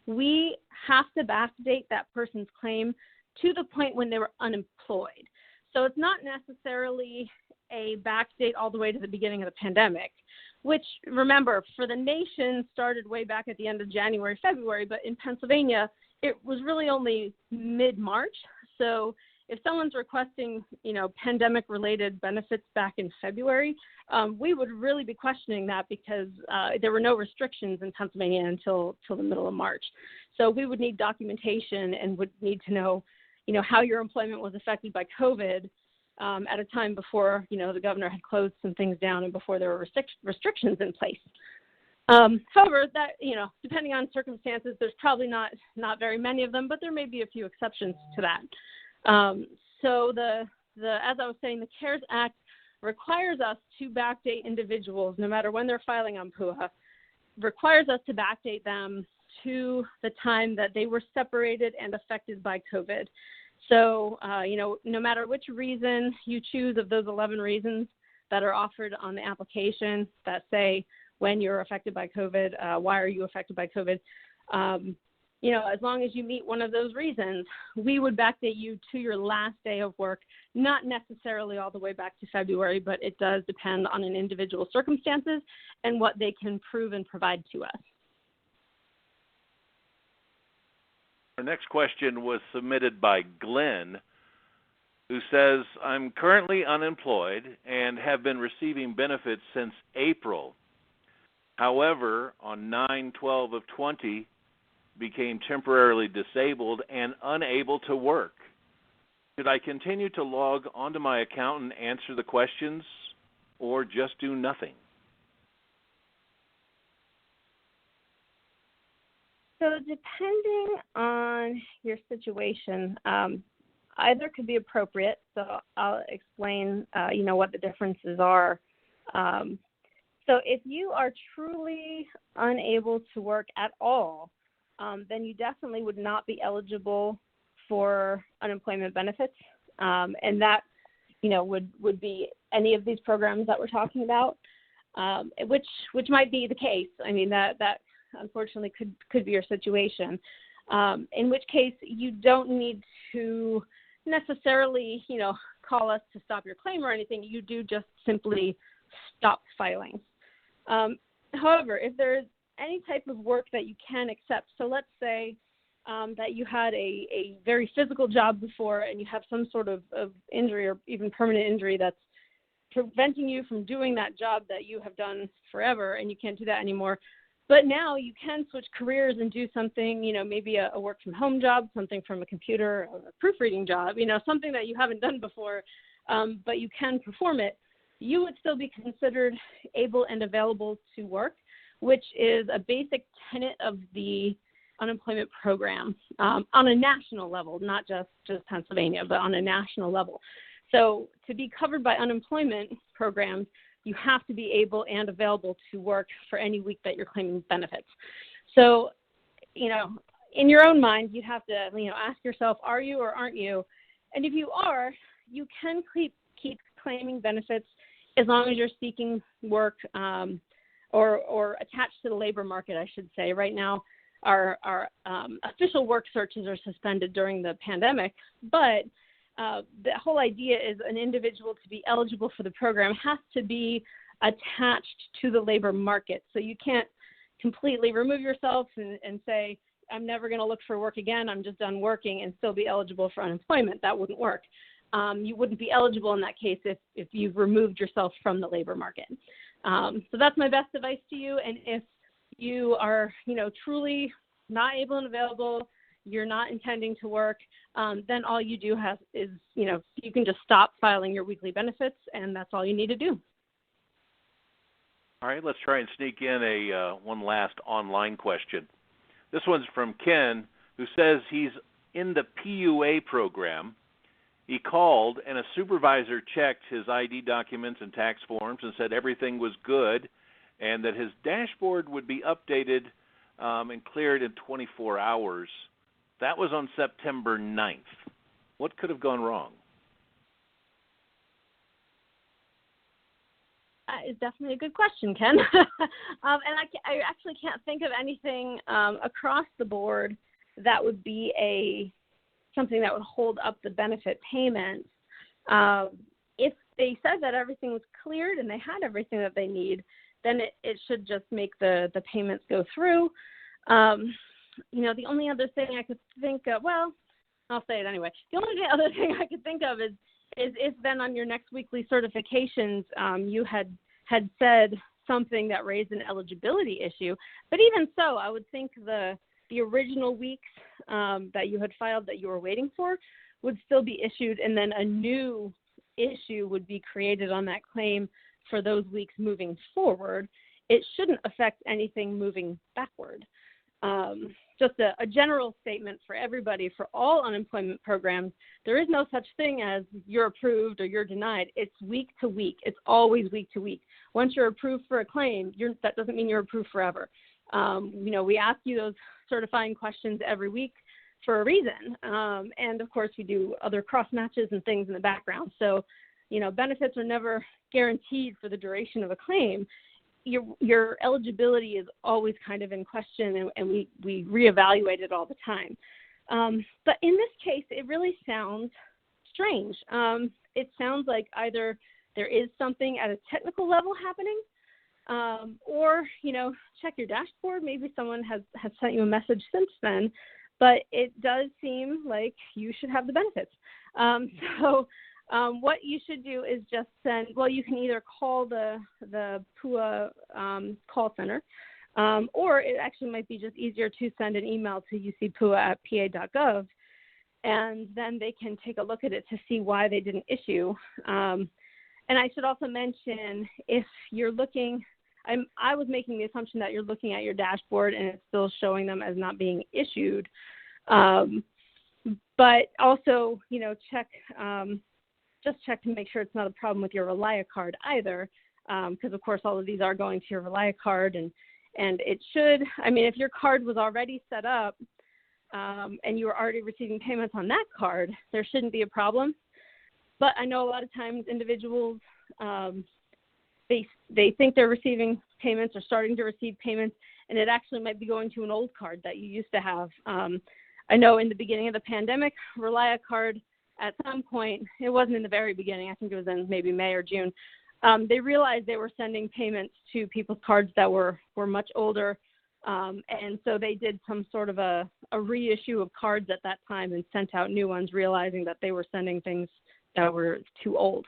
we have to backdate that person's claim to the point when they were unemployed. So it's not necessarily a backdate all the way to the beginning of the pandemic, which, remember, for the nation started way back at the end of January, February, but in Pennsylvania, it was really only mid-March. So if someone's requesting, pandemic-related benefits back in February, we would really be questioning that because there were no restrictions in Pennsylvania until the middle of March. So we would need documentation and would need to know, how your employment was affected by COVID at a time before, the governor had closed some things down and before there were restrictions in place. However, that, depending on circumstances, there's probably not very many of them, but there may be a few exceptions to that. So as I was saying, the CARES Act requires us to backdate individuals, no matter when they're filing on PUA, requires us to backdate them to the time that they were separated and affected by COVID. So, no matter which reason you choose of those 11 reasons that are offered on the application that say when you're affected by COVID, why are you affected by COVID, as long as you meet one of those reasons, we would backdate you to your last day of work, not necessarily all the way back to February, but it does depend on an individual's circumstances and what they can prove and provide to us. Our next question was submitted by Glenn, who says, I'm currently unemployed and have been receiving benefits since April. However, on 9/12 of 20, became temporarily disabled and unable to work. Should I continue to log onto my account and answer the questions, or just do nothing? So depending on your situation, either could be appropriate. So I'll explain, what the differences are. So if you are truly unable to work at all, then you definitely would not be eligible for unemployment benefits. And that, would be any of these programs that we're talking about, which might be the case. I mean, that unfortunately could be your situation, in which case you don't need to necessarily, call us to stop your claim or anything. You do just simply stop filing. However, if there's any type of work that you can accept, so let's say that you had a very physical job before and you have some sort of injury or even permanent injury that's preventing you from doing that job that you have done forever and you can't do that anymore. But now you can switch careers and do something, maybe a work from home job, something from a computer, a proofreading job, something that you haven't done before, but you can perform it. You would still be considered able and available to work, which is a basic tenet of the unemployment program on a national level, not just Pennsylvania, but on a national level. So to be covered by unemployment programs, you have to be able and available to work for any week that you're claiming benefits. So, in your own mind, you'd have to, ask yourself, are you or aren't you? And if you are, you can keep claiming benefits as long as you're seeking work or attached to the labor market, I should say. Right now, our official work searches are suspended during the pandemic, but the whole idea is an individual to be eligible for the program has to be attached to the labor market. So you can't completely remove yourself and say, I'm never going to look for work again, I'm just done working, and still be eligible for unemployment. That wouldn't work. you wouldn't be eligible in that case if you've removed yourself from the labor market. So that's my best advice to you. And if you are, truly not able and available, you're not intending to work, then all you do have is, you can just stop filing your weekly benefits, and that's all you need to do. All right, let's try and sneak in one last online question. This one's from Ken, who says he's in the PUA program. He called, and a supervisor checked his ID documents and tax forms and said everything was good and that his dashboard would be updated and cleared in 24 hours. That was on September 9th. What could have gone wrong? That is definitely a good question, Ken. And I actually can't think of anything across the board that would be something that would hold up the benefit payments. If they said that everything was cleared and they had everything that they need, then it should just make the payments go through. The only other thing I could think of, well, I'll say it anyway. The only other thing I could think of is if then on your next weekly certifications, you had said something that raised an eligibility issue. But even so, I would think the original weeks that you had filed that you were waiting for would still be issued, and then a new issue would be created on that claim for those weeks moving forward. It shouldn't affect anything moving backward. Just a general statement for everybody, for all unemployment programs, there is no such thing as you're approved or you're denied. It's week to week. It's always week to week. Once you're approved for a claim, that doesn't mean you're approved forever. We ask you those certifying questions every week for a reason. And of course, we do other cross matches and things in the background. So, benefits are never guaranteed for the duration of a claim. Your eligibility is always kind of in question, and we reevaluate it all the time. But in this case, it really sounds strange. It sounds like either there is something at a technical level happening, or, check your dashboard. Maybe someone has sent you a message since then, but it does seem like you should have the benefits. What you should do is just you can either call the PUA call center, or it actually might be just easier to send an email to ucpua@pa.gov, and then they can take a look at it to see why they didn't issue. And I should also mention, if you're looking, I was making the assumption that you're looking at your dashboard and it's still showing them as not being issued. But also, just check to make sure it's not a problem with your Relia card either, because of course all of these are going to your Relia card, and it should. If your card was already set up and you were already receiving payments on that card, there shouldn't be a problem. But I know a lot of times individuals, they think they're receiving payments or starting to receive payments, and it actually might be going to an old card that you used to have. I know in the beginning of the pandemic, Relia card, at some point, it wasn't in the very beginning, I think it was in maybe May or June, they realized they were sending payments to people's cards that were much older, and so they did some sort of a reissue of cards at that time and sent out new ones, realizing that they were sending things that were too old.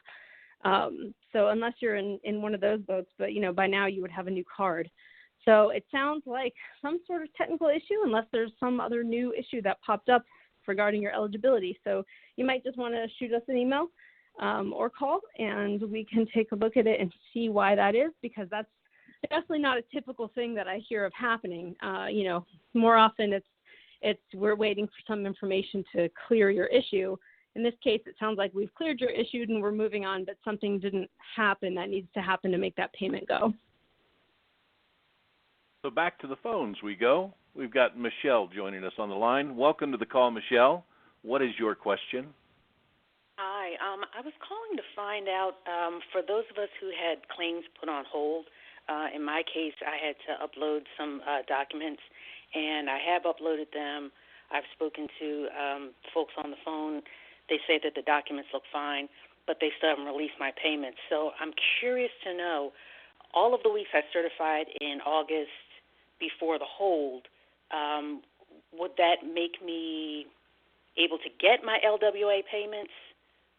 So unless you're in one of those boats, but by now you would have a new card. So it sounds like some sort of technical issue, unless there's some other new issue that popped up regarding your eligibility. So you might just want to shoot us an email or call, and we can take a look at it and see why that is, because that's definitely not a typical thing that I hear of happening. More often it's we're waiting for some information to clear your issue. In this case, it sounds like we've cleared your issue and we're moving on, but something didn't happen that needs to happen to make that payment go. So back to the phones we go. We've got Michelle joining us on the line. Welcome to the call, Michelle. What is your question? Hi. I was calling to find out, for those of us who had claims put on hold, in my case, I had to upload some documents, and I have uploaded them. I've spoken to folks on the phone. They say that the documents look fine, but they still haven't released my payments. So I'm curious to know, all of the weeks I certified in August before the hold, would that make me able to get my LWA payments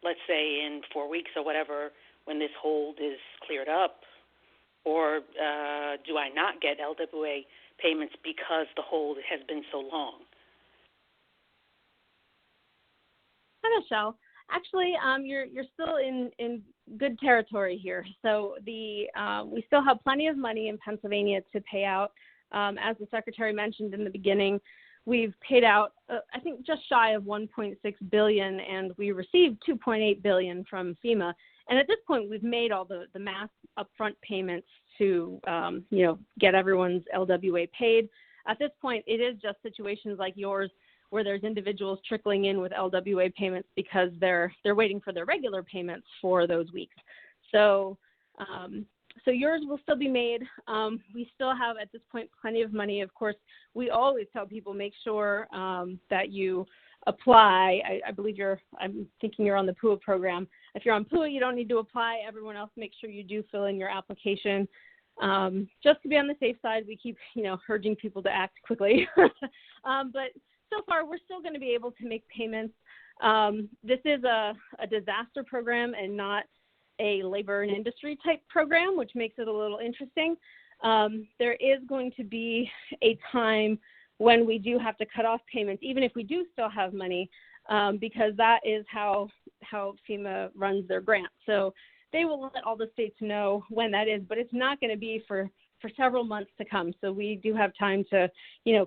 let's say in 4 weeks or whatever, when this hold is cleared up? Or do I not get LWA payments because the hold has been so long? Hi, Michelle. Actually, you're still in good territory here. So we still have plenty of money in Pennsylvania to pay out. As the Secretary mentioned in the beginning, we've paid out, I think, just shy of $1.6 billion, and we received $2.8 billion from FEMA. And at this point, we've made all the mass upfront payments to, get everyone's LWA paid. At this point, it is just situations like yours where there's individuals trickling in with LWA payments because they're waiting for their regular payments for those weeks. So yours will still be made. We still have, at this point, plenty of money. Of course, we always tell people make sure that you apply. I believe I'm thinking you're on the PUA program. If you're on PUA, you don't need to apply. Everyone else, make sure you do fill in your application. Just to be on the safe side, we keep, urging people to act quickly. But so far, we're still going to be able to make payments. This is a disaster program and not a labor and industry type program, which makes it a little interesting. There is going to be a time when we do have to cut off payments, even if we do still have money, because that is how FEMA runs their grant. So they will let all the states know when that is, but it's not going to be for several months to come. So we do have time to,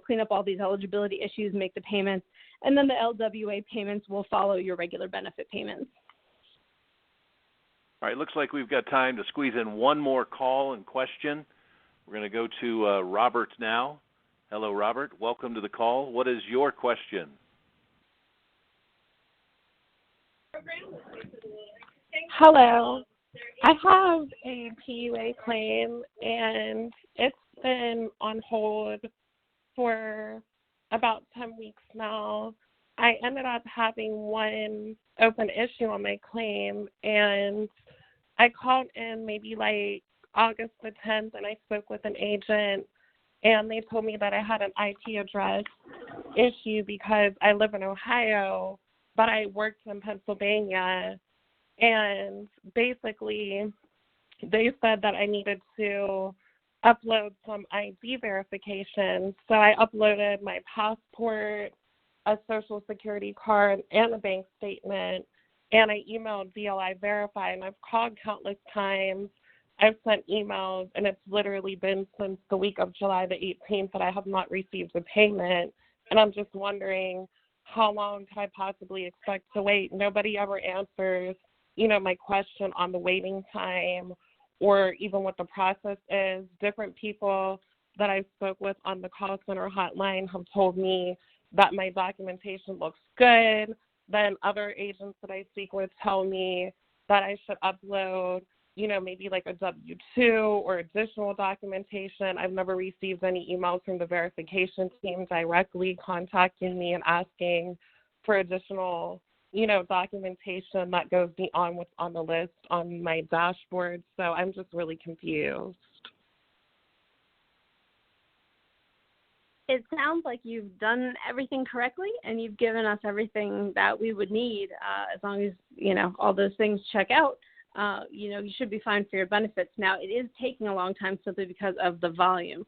clean up all these eligibility issues, make the payments, and then the LWA payments will follow your regular benefit payments. All right, looks like we've got time to squeeze in one more call and question. We're going to go to Robert now. Hello, Robert. Welcome to the call. What is your question? Hello. I have a PUA claim, and it's been on hold for about 10 weeks now. I ended up having one open issue on my claim, and I called in maybe like August the 10th, and I spoke with an agent, and they told me that I had an IT address issue because I live in Ohio, but I worked in Pennsylvania. And basically, they said that I needed to upload some ID verification. So I uploaded my passport, a social security card, and a bank statement. And I emailed DLI Verify, and I've called countless times. I've sent emails, and it's literally been since the week of July the 18th that I have not received a payment. And I'm just wondering, how long could I possibly expect to wait? Nobody ever answers my question on the waiting time or even what the process is. Different people that I spoke with on the call center hotline have told me that my documentation looks good. Then other agents that I speak with tell me that I should upload, maybe like a W-2 or additional documentation. I've never received any emails from the verification team directly contacting me and asking for additional documentation that goes beyond what's on the list on my dashboard. So I'm just really confused. It sounds like you've done everything correctly, and you've given us everything that we would need. As long as, all those things check out, you should be fine for your benefits. Now, it is taking a long time simply because of the volume.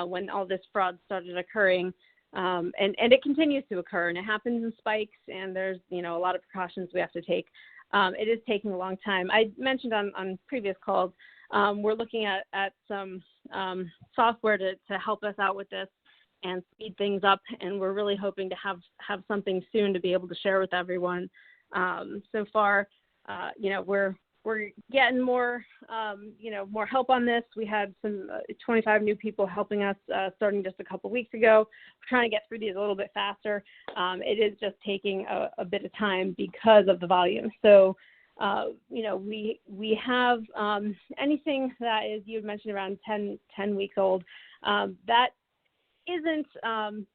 When all this fraud started occurring, and it continues to occur, and it happens in spikes, and there's, a lot of precautions we have to take. It is taking a long time. I mentioned on previous calls, we're looking at some software to help us out with this and speed things up, and we're really hoping to have something soon to be able to share with everyone. So far, we're getting more, more help on this. We had some 25 new people helping us starting just a couple weeks ago. We're trying to get through these a little bit faster. It is just taking a bit of time because of the volume. So, we have anything that is, you had mentioned around 10 weeks old, that isn't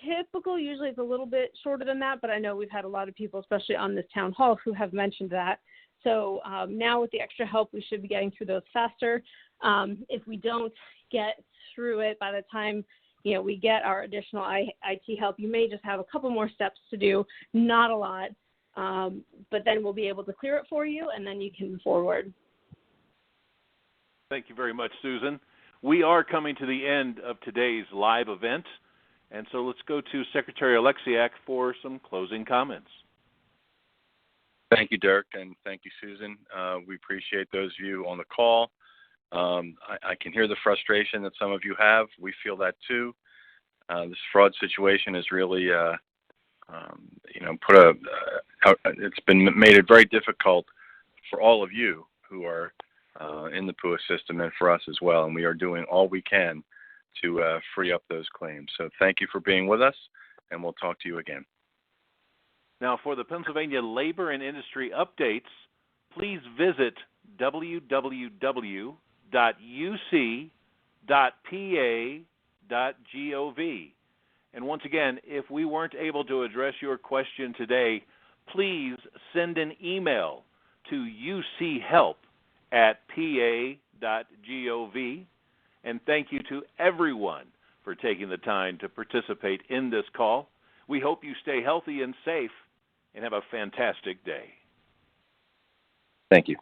typical. Usually it's a little bit shorter than that, but I know we've had a lot of people, especially on this town hall, who have mentioned that. So now with the extra help, we should be getting through those faster. If we don't get through it by the time, we get our additional IT help, you may just have a couple more steps to do, not a lot. but then we'll be able to clear it for you, and then you can move forward. Thank you very much, Susan. We are coming to the end of today's live event, and so let's go to Secretary Alexiac for some closing comments. Thank you, Dirk, and thank you, Susan. We appreciate those of you on the call. I can hear the frustration that some of you have. We feel that too. This fraud situation has really, it's been made it very difficult for all of you who are in the PUA system and for us as well. And we are doing all we can to free up those claims. So thank you for being with us, and we'll talk to you again. Now, for the Pennsylvania Labor and Industry updates, please visit www.uc.pa.gov. And once again, if we weren't able to address your question today, please send an email to uchelp@pa.gov. And thank you to everyone for taking the time to participate in this call. We hope you stay healthy and safe and have a fantastic day. Thank you.